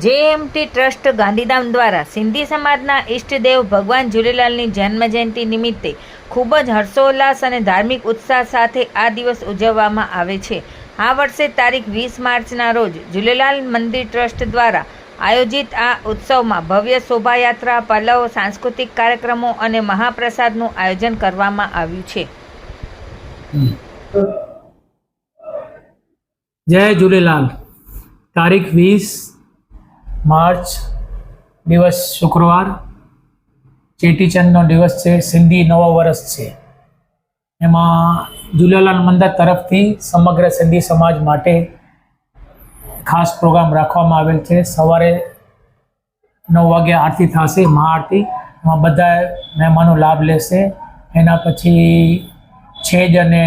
જેએમટી trust Gandhidham દ્વારા સિંધી સમાજના ઈષ્ટદેવ ભગવાન ઝૂલેલાલની જન્મજયંતિ નિમિત્તે ખૂબ જ હર્ષોલ્લાસ અને ધાર્મિક ઉત્સાહ સાથે આ દિવસ ઉજવવામાં આવે છે। આ વર્ષે તારીખ 20 માર્ચના રોજ ઝૂલેલાલ મંદિર ટ્રસ્ટ દ્વારા આયોજિત આ ઉત્સવમાં ભવ્ય શોભાયાત્રા, પલ્લવ, સાંસ્કૃતિક કાર્યક્રમો અને મહાપ્રસાદનું આયોજન કરવામાં આવ્યું છે। જય ઝૂલેલાલ। તારીખ 20 मार्च दिवस शुक्रवार चेटीचंद दिवस है। सिंधी नवा वर्ष है। एमां झूलेलाल मंदिर तरफ थी समग्र सिंधी समाज माटे खास प्रोग्राम राखवामां आवेल छे। सवारे 9 वागे आरती थशे, महाआरती। एमां बधा मेहमानो लाभ लेशे। एना पछी छेज अने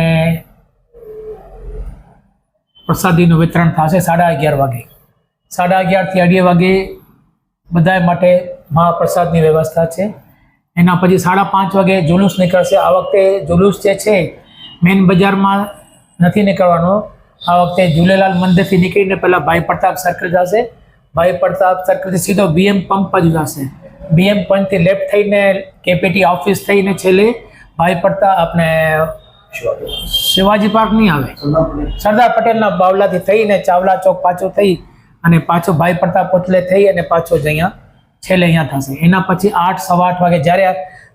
प्रसादीनुं वितरण थशे 11:30 वागे। 11:30 થી 2:30 વાગે બધાય માટે મહાપ્રસાદની વ્યવસ્થા છે। એના પછી 5:30 વાગે जुलूस નીકળશે। આ વખતે जुलूस જે છે મેન બજારમાં નથી નીકળવાનો। આ વખતે ઝૂલેલાલ મંદિરથી નીકળીને પહેલાં ભાઈ પ્રતાપ સર્કલ જશે। ભાઈ પ્રતાપ સર્કલથી સીધો બીએમ પંપ જ જશે। બીએમ પંપથી લેફ્ટ થઈને કેપીટી ઓફિસ થઈને છેલ્લે ભાઈ પ્રતાપ આપણે શિવાજી પાર્ક નહીં આવે, સરદાર પટેલના બાવલાથી થઈને ચાવલા ચોક પાછો થઈ અને પાછો ભાઈ પ્રતાપ પોતલે થઈ અને પાછો જ અહીંયા છેલ્લે અહીંયા થશે। એના પછી 8, 8:15 વાગે જ્યારે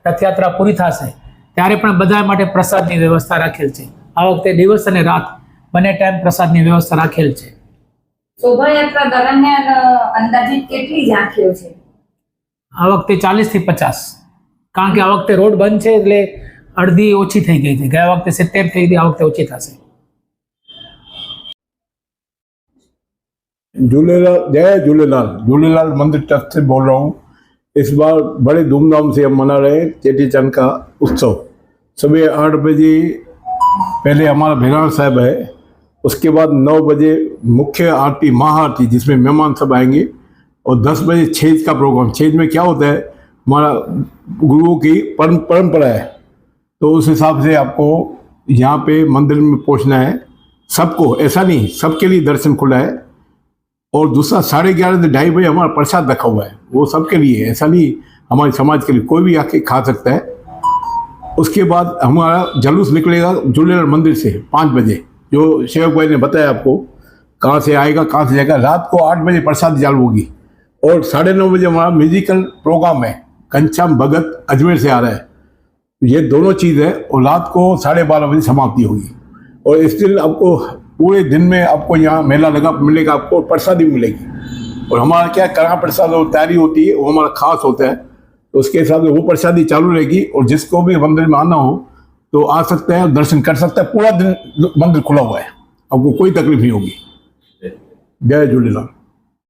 રથયાત્રા પૂરી થશે ત્યારે પણ બધા માટે પ્રસાદની વ્યવસ્થા રાખેલ છે। આ વખતે દિવસ અને રાત બંને ટાઈમ પ્રસાદની વ્યવસ્થા રાખેલ છે। શોભાયાત્રા દરમિયાન અંદાજિત કેટલી ઝાંખીઓ છે? આ વખતે 40 થી 50, કારણ કે આ વખતે રોડ બંધ છે એટલે અડધી ઓછી થઈ ગઈ છે। ગયા વખતે 70 થઈ હતી, આ વખતે ઓછી થશે। झूलेलाल, जय झूलेलाल। झूलेलाल मंदिर ट्रस्ट से बोल रहा हूँ। इस बार बड़े धूमधाम से हम मना रहे हैं चेटीचंद का उत्सव। सुबह 8 बजे पहले हमारा भेराण साहब है, उसके बाद 9 बजे मुख्य आरती, महाआरती, जिसमें मेहमान सब आएंगे, और 10 बजे छेज का प्रोग्राम। छेज में क्या होता है, हमारा गुरुओं की परंपरा है, तो उस हिसाब से आपको यहाँ पे मंदिर में पहुँचना है। सबको, ऐसा नहीं, सबके लिए दर्शन खुला है। और दूसरा 11:30 से 2:30 बजे हमारा प्रसाद रखा हुआ है, वो सबके लिए, ऐसा नहीं हमारे समाज के लिए, कोई भी आके खा सकता है। उसके बाद हमारा जुलूस निकलेगा झूलेलाल मंदिर से 5 बजे, जो सेवक भाई ने बताया आपको कहाँ से आएगा, कहाँ से जाएगा। रात को 8 बजे प्रसाद चालू होगी और 9:30 बजे हमारा म्यूजिकल प्रोग्राम है। घनश्याम भगत अजमेर से आ रहा है, ये दोनों चीज़ है। और रात को 12:30 बजे समाप्ति होगी। और इस दिन आपको पूरे दिन में आपको यहाँ मेला लगा मिलेगा, आपको प्रसादी मिलेगी। और हमारा क्या कड़ा प्रसाद और तैयारी होती है, वो हमारा खास होता है, तो उसके हिसाब से वो प्रसादी चालू रहेगी। और जिसको भी मंदिर में आना हो तो आ सकते हैं, दर्शन कर सकते हैं। पूरा दिन मंदिर खुला हुआ है, आपको कोई तकलीफ नहीं होगी। जय झूलेलाल।